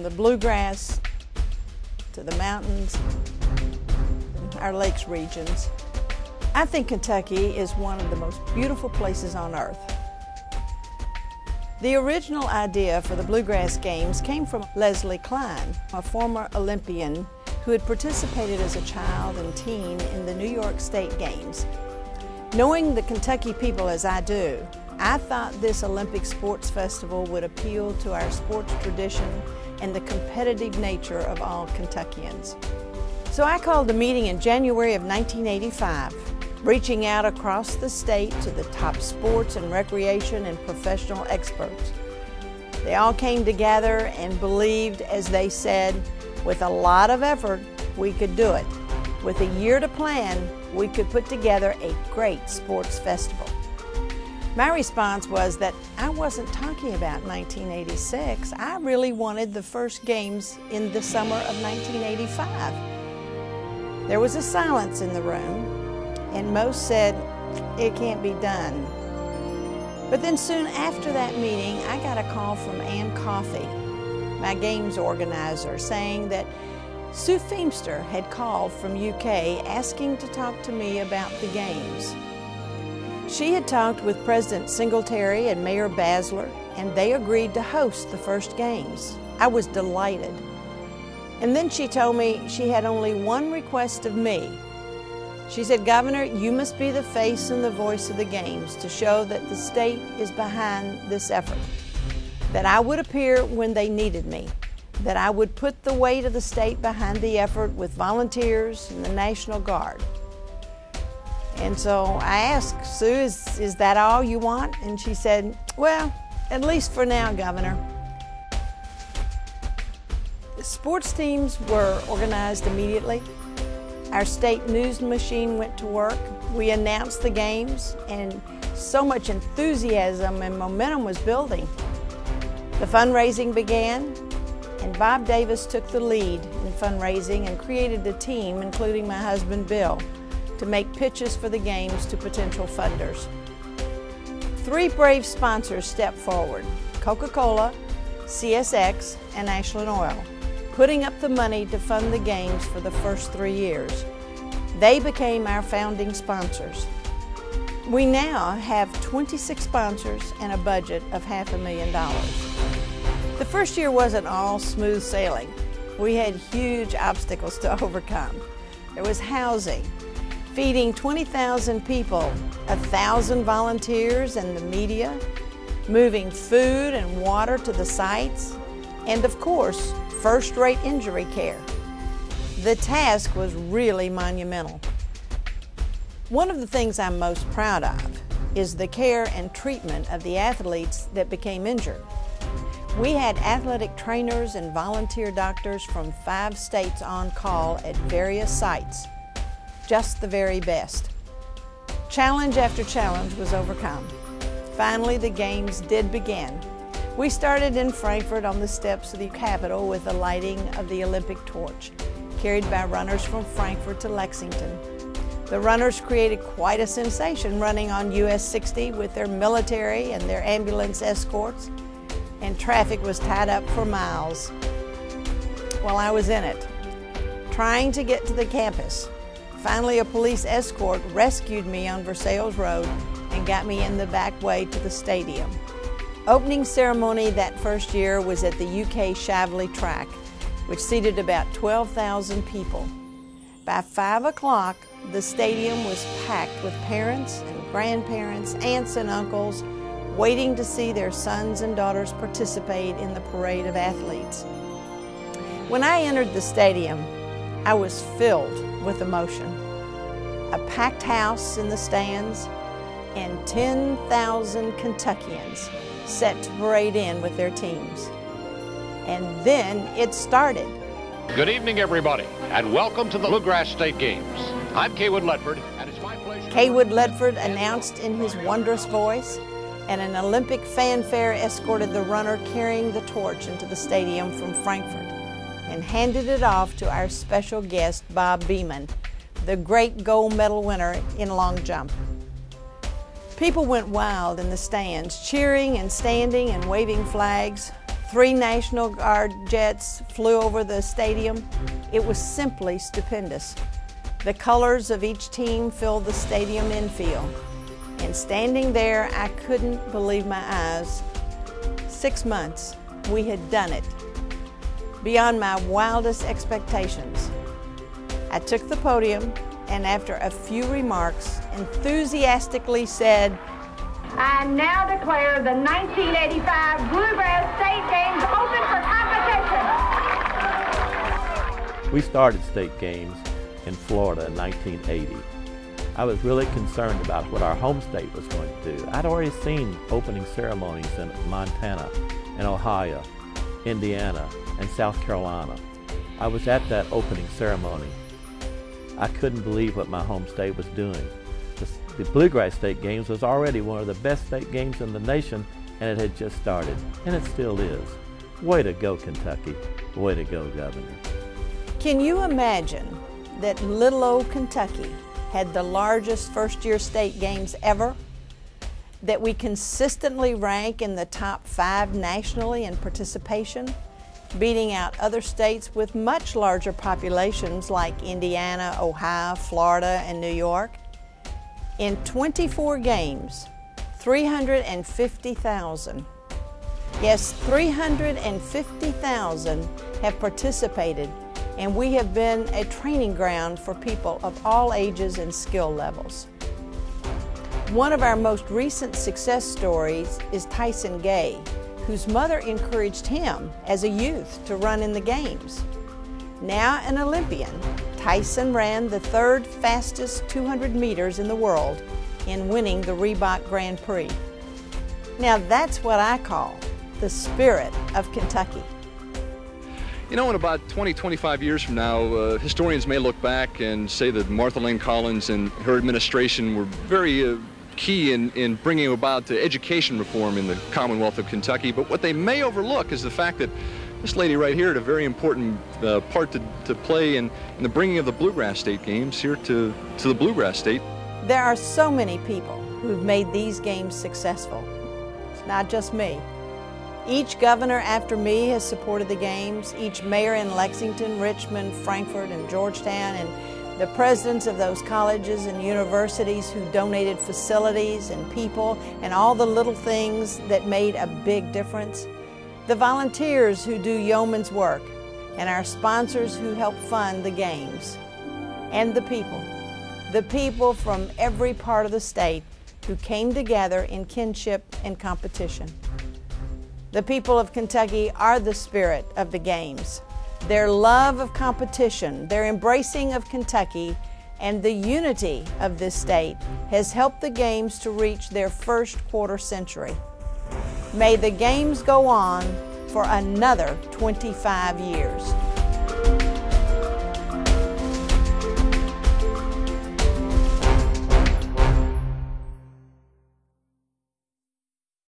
the bluegrass, to the mountains, our lakes regions. I think Kentucky is one of the most beautiful places on earth. The original idea for the Bluegrass Games came from Leslie Klein, a former Olympian who had participated as a child and teen in the New York State Games. Knowing the Kentucky people as I do, I thought this Olympic sports festival would appeal to our sports tradition and the competitive nature of all Kentuckians. So I called a meeting in January of 1985, reaching out across the state to the top sports and recreation and professional experts. They all came together and believed, as they said, with a lot of effort, we could do it. With a year to plan, we could put together a great sports festival. My response was that I wasn't talking about 1986. I really wanted the first games in the summer of 1985. There was a silence in the room, and most said, it can't be done. But then soon after that meeting, I got a call from Ann Coffey, my games organizer, saying that Sue Feimster had called from UK asking to talk to me about the games. She had talked with President Singletary and Mayor Basler, and they agreed to host the first games. I was delighted. And then she told me she had only one request of me. She said, "Governor, you must be the face and the voice of the games to show that the state is behind this effort, that I would appear when they needed me, that I would put the weight of the state behind the effort with volunteers and the National Guard." And so I asked Sue, is that all you want? And she said, "Well, at least for now, Governor." Sports teams were organized immediately. Our state news machine went to work. We announced the games, and so much enthusiasm and momentum was building. The fundraising began, and Bob Davis took the lead in fundraising and created a team, including my husband Bill, to make pitches for the games to potential funders. 3 brave sponsors stepped forward: Coca-Cola, CSX, and Ashland Oil, putting up the money to fund the games for the first 3 years. They became our founding sponsors. We now have 26 sponsors and a budget of $500,000. The first year wasn't all smooth sailing. We had huge obstacles to overcome. There was housing, feeding 20,000 people, 1,000 volunteers and the media, moving food and water to the sites, and of course, first-rate injury care. The task was really monumental. One of the things I'm most proud of is the care and treatment of the athletes that became injured. We had athletic trainers and volunteer doctors from 5 states on call at various sites. Just the very best. Challenge after challenge was overcome. Finally, the games did begin. We started in Frankfurt on the steps of the Capitol with the lighting of the Olympic torch, carried by runners from Frankfurt to Lexington. The runners created quite a sensation, running on US 60 with their military and their ambulance escorts, and traffic was tied up for miles. Well, I was in it, trying to get to the campus. Finally, a police escort rescued me on Versailles Road and got me in the back way to the stadium. Opening ceremony that first year was at the UK Shively track, which seated about 12,000 people. By 5 o'clock, the stadium was packed with parents and grandparents, aunts and uncles, waiting to see their sons and daughters participate in the parade of athletes. When I entered the stadium, I was filled with emotion. A packed house in the stands and 10,000 Kentuckians set to parade in with their teams. And then it started. Good evening, everybody, and welcome to the Bluegrass State Games. I'm Kaywood Ledford, and it's my pleasure. Kaywood Ledford announced in his wondrous voice, and an Olympic fanfare escorted the runner carrying the torch into the stadium from Frankfurt and handed it off to our special guest, Bob Beamon, the great gold medal winner in long jump. People went wild in the stands, cheering and standing and waving flags. 3 National Guard jets flew over the stadium. It was simply stupendous. The colors of each team filled the stadium infield. And standing there, I couldn't believe my eyes. 6 months, we had done it. Beyond my wildest expectations. I took the podium and after a few remarks, enthusiastically said, I now declare the 1985 Bluegrass State Games open for competition. We started state games in Florida in 1980. I was really concerned about what our home state was going to do. I'd already seen opening ceremonies in Montana, and Ohio, Indiana, and South Carolina. I was at that opening ceremony. I couldn't believe what my home state was doing. The Bluegrass State Games was already one of the best state games in the nation, and it had just started, and it still is. Way to go, Kentucky. Way to go, Governor. Can you imagine that little old Kentucky had the largest first-year state games ever? That we consistently rank in the top 5 nationally in participation, beating out other states with much larger populations like Indiana, Ohio, Florida, and New York. In 24 games, 350,000, yes, 350,000 have participated, and we have been a training ground for people of all ages and skill levels. One of our most recent success stories is Tyson Gay, whose mother encouraged him as a youth to run in the games. Now an Olympian, Tyson ran the 3rd fastest 200 meters in the world in winning the Reebok Grand Prix. Now that's what I call the spirit of Kentucky. You know, in about 20, 25 years from now, historians may look back and say that Martha Layne Collins and her administration were very key in bringing about education reform in the Commonwealth of Kentucky. But what they may overlook is the fact that this lady right here had a very important part to play in the bringing of the Bluegrass State Games here to the Bluegrass State. There are so many people who've made these games successful. It's not just me. Each governor after me has supported the games, each mayor in Lexington, Richmond, Frankfort, and Georgetown, and the presidents of those colleges and universities who donated facilities and people and all the little things that made a big difference. The volunteers who do yeoman's work, and our sponsors who help fund the games. And the people from every part of the state who came together in kinship and competition. The people of Kentucky are the spirit of the games. Their love of competition, their embracing of Kentucky, and the unity of this state has helped the games to reach their first quarter century. May the games go on for another 25 years.